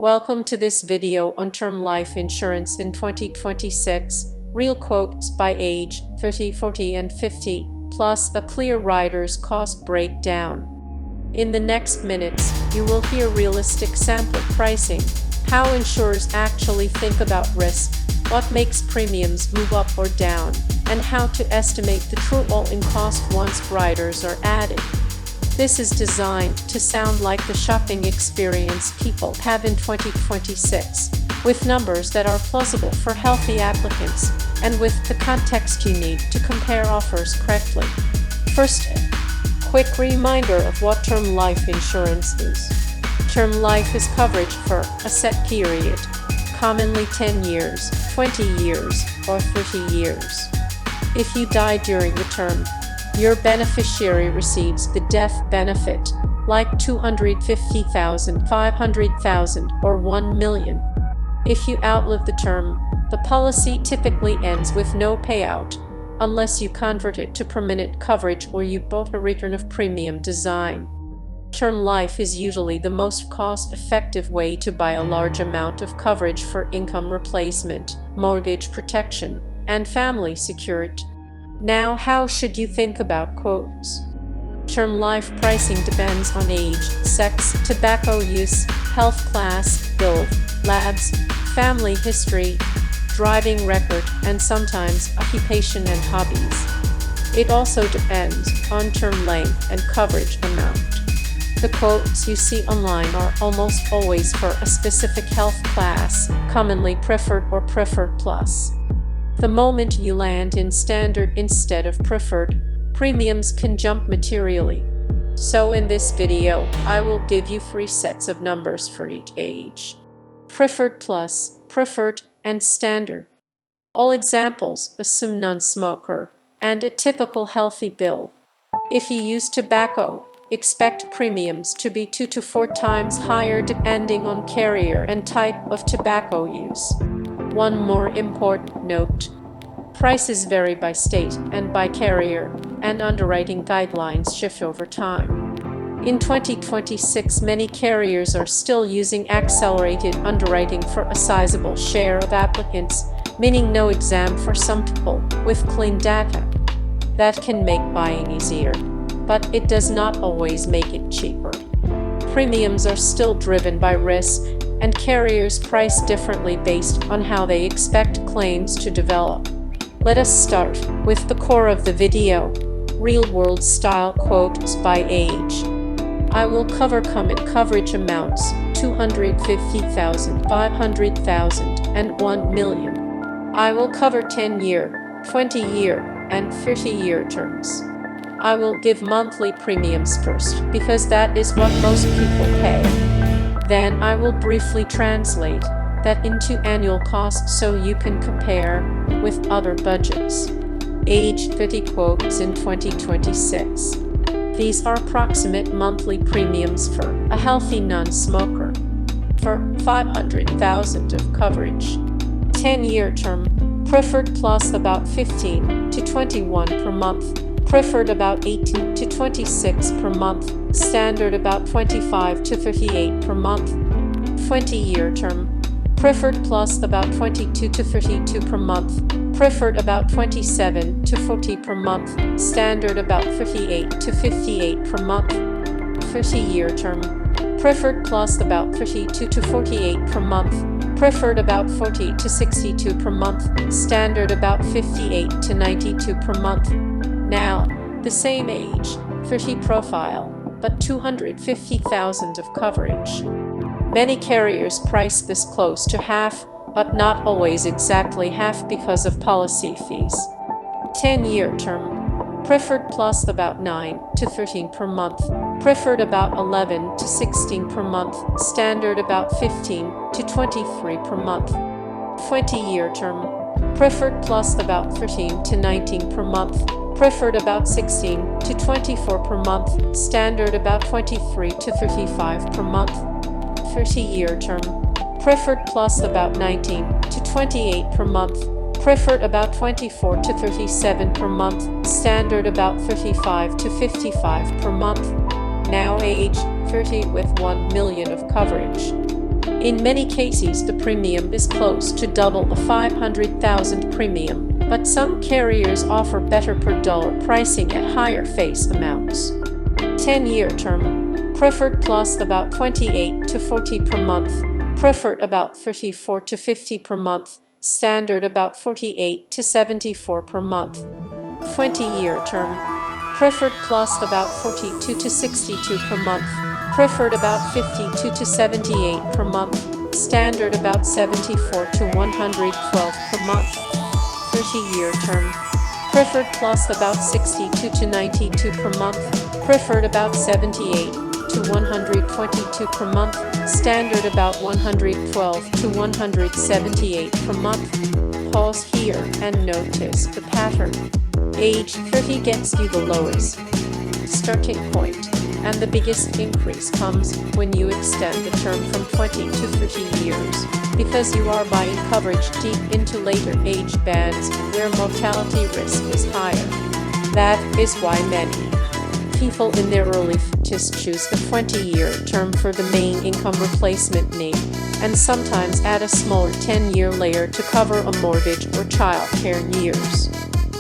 Welcome to this video on term life insurance in 2026, real quotes by age 30, 40, and 50, plus a clear rider's cost breakdown. In the next minutes, you will hear realistic sample pricing, how insurers actually think about risk, what makes premiums move up or down, and how to estimate the true all-in cost once riders are added. This is designed to sound like the shopping experience people have in 2026, with numbers that are plausible for healthy applicants, and with the context you need to compare offers correctly. First, quick reminder of what term life insurance is. Term life is coverage for a set period, commonly 10 years, 20 years, or 30 years. If you die during the term, your beneficiary receives the death benefit, like $250,000, $500,000, or $1 million. If you outlive the term, the policy typically ends with no payout, unless you convert it to permanent coverage or you bought a return of premium design. Term life is usually the most cost-effective way to buy a large amount of coverage for income replacement, mortgage protection, and family security. Now, how should you think about quotes? Term life pricing depends on age, sex, tobacco use, health class, build, labs, family history, driving record, and sometimes occupation and hobbies. It also depends on term length and coverage amount. The quotes you see online are almost always for a specific health class, commonly preferred or preferred plus. The moment you land in standard instead of preferred, premiums can jump materially. So in this video, I will give you 3 sets of numbers for each age: preferred plus, preferred, and standard. All examples assume non-smoker and a typical healthy bill. If you use tobacco, expect premiums to be 2 to 4 times higher depending on carrier and type of tobacco use. One more important note: prices vary by state and by carrier, and underwriting guidelines shift over time. In 2026, many carriers are still using accelerated underwriting for a sizable share of applicants, meaning no exam for some people, with clean data. That can make buying easier, but it does not always make it cheaper. Premiums are still driven by risk, and carriers price differently based on how they expect claims to develop. Let us start with the core of the video: real-world style quotes by age. I will cover common coverage amounts: $250,000, $500,000, and $1 million. I will cover 10-year, 20-year, and 30-year terms. I will give monthly premiums first, because that is what most people pay. Then I will briefly translate that into annual costs so you can compare with other budgets. Age 30 quotes in 2026. These are approximate monthly premiums for a healthy non-smoker. For $500,000 of coverage. 10-year term, preferred plus about 15 to 21 per month. Preferred about 18 to 26 per month, standard about 25 to 38 per month. 20-year term, preferred plus about 22 to 32 per month, preferred about 27 to 40 per month, standard about 58 to 58 per month. 30-year term, preferred plus about 32 to 48 per month, preferred about 40 to 62 per month, standard about 58 to 92 per month. Now, the same age, 30 profile, but $250,000 of coverage. Many carriers price this close to half, but not always exactly half because of policy fees. 10-year term, preferred plus about 9 to 13 per month, preferred about 11 to 16 per month, standard about 15 to 23 per month. 20-year term, preferred plus about 13 to 19 per month, preferred about 16 to 24 per month, standard about 23 to 35 per month. 30-year term, preferred plus about 19 to 28 per month, preferred about 24 to 37 per month, standard about 35 to 55 per month. Now age 30 with $1 million of coverage. In many cases, the premium is close to double the $500,000 premium, but some carriers offer better per dollar pricing at higher face amounts. 10-year term. Preferred Plus about 28 to 40 per month. Preferred about 34 to 50 per month. Standard about 48 to 74 per month. 20-year term. Preferred Plus about 42 to 62 per month. Preferred about 52 to 78 per month. Standard about 74 to 112 per month. 30-year term. Preferred Plus about 62 to 92 per month. Preferred about 78 to 122 per month. Standard about 112 to 178 per month. Pause here and notice the pattern. Age 30 gets you the lowest starting point, and the biggest increase comes when you extend the term from 20 to 30 years, because you are buying coverage deep into later age bands where mortality risk is higher. That is why many people in their early 50s choose the 20-year term for the main income replacement need, and sometimes add a smaller 10-year layer to cover a mortgage or child care years.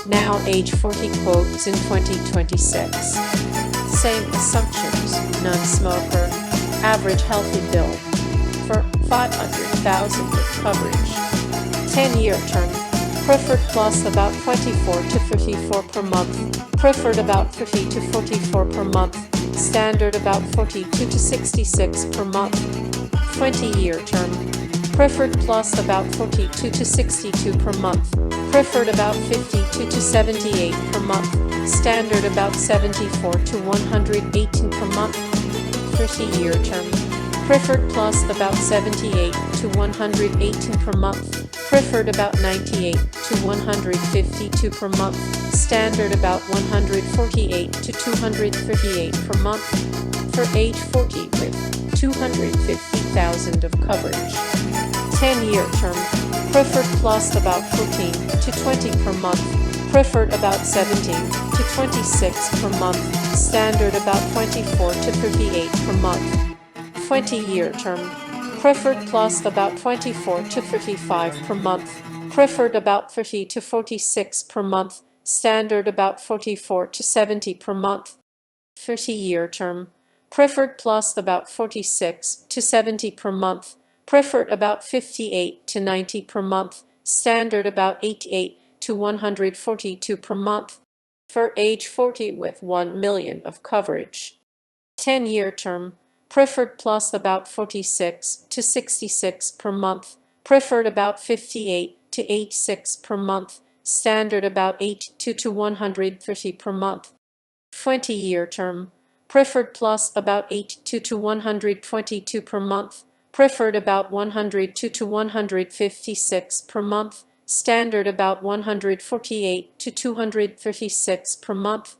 Now age 40 quotes in 2026. Same assumptions, non-smoker, average healthy bill for $500,000 of coverage. 10-year term. Preferred Plus about 24 to 34 per month. Preferred about 30 to 44 per month. Standard about 42 to 66 per month. 20-year term. Preferred Plus about 42 to 62 per month. Preferred about 52 to 78 per month. Standard about 74 to 118 per month. 30-year term. Preferred Plus about 78 to 118 per month. Preferred about 98 to 152 per month. Standard about 148 to 238 per month. For age 40 with 250,000 of coverage. 10-year term. Preferred Plus about 14 to 20 per month. Preferred about 17 to 26 per month. Standard about 24 to 38 per month. 20-year term. Preferred Plus about 24 to 35 per month. Preferred about 30 to 46 per month. Standard about 44 to 70 per month. 30-year term. Preferred Plus about 46 to 70 per month. Preferred about 58 to 90 per month. Standard about 88 to 142 per month. For age 40 with 1 million of coverage. 10-year term. Preferred Plus about 46 to 66 per month. Preferred about 58 to 86 per month. Standard about 82 to 130 per month. 20-year term. Preferred Plus about 82 to 122 per month. Preferred about 102 to 156 per month. Standard about 148 to 236 per month.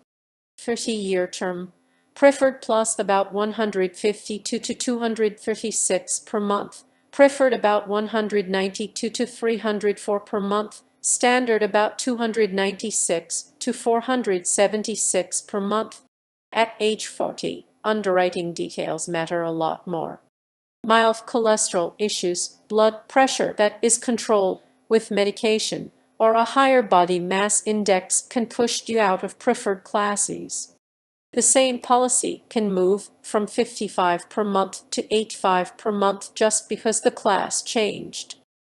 30-year term. Preferred Plus about 152 to 236 per month. Preferred about 192 to 304 per month. Standard about 296 to 476 per month. At age 40, underwriting details matter a lot more. Mild cholesterol issues, blood pressure that is controlled with medication, or a higher body mass index can push you out of preferred classes. The same policy can move from 55 per month to 85 per month just because the class changed.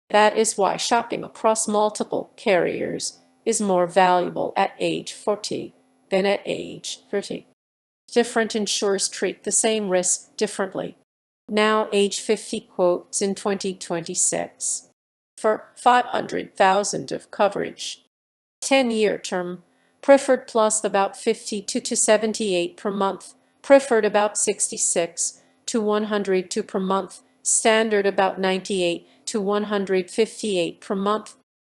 That is why shopping across multiple carriers is more valuable at age 40 than at age 30. Different insurers treat the same risk differently. Now age 50 quotes in 2026. For 500,000 of coverage. 10-year term. Preferred Plus about 52 to 78 per month. Preferred about 66 to 102 per month. Standard about 98 to 158 per month.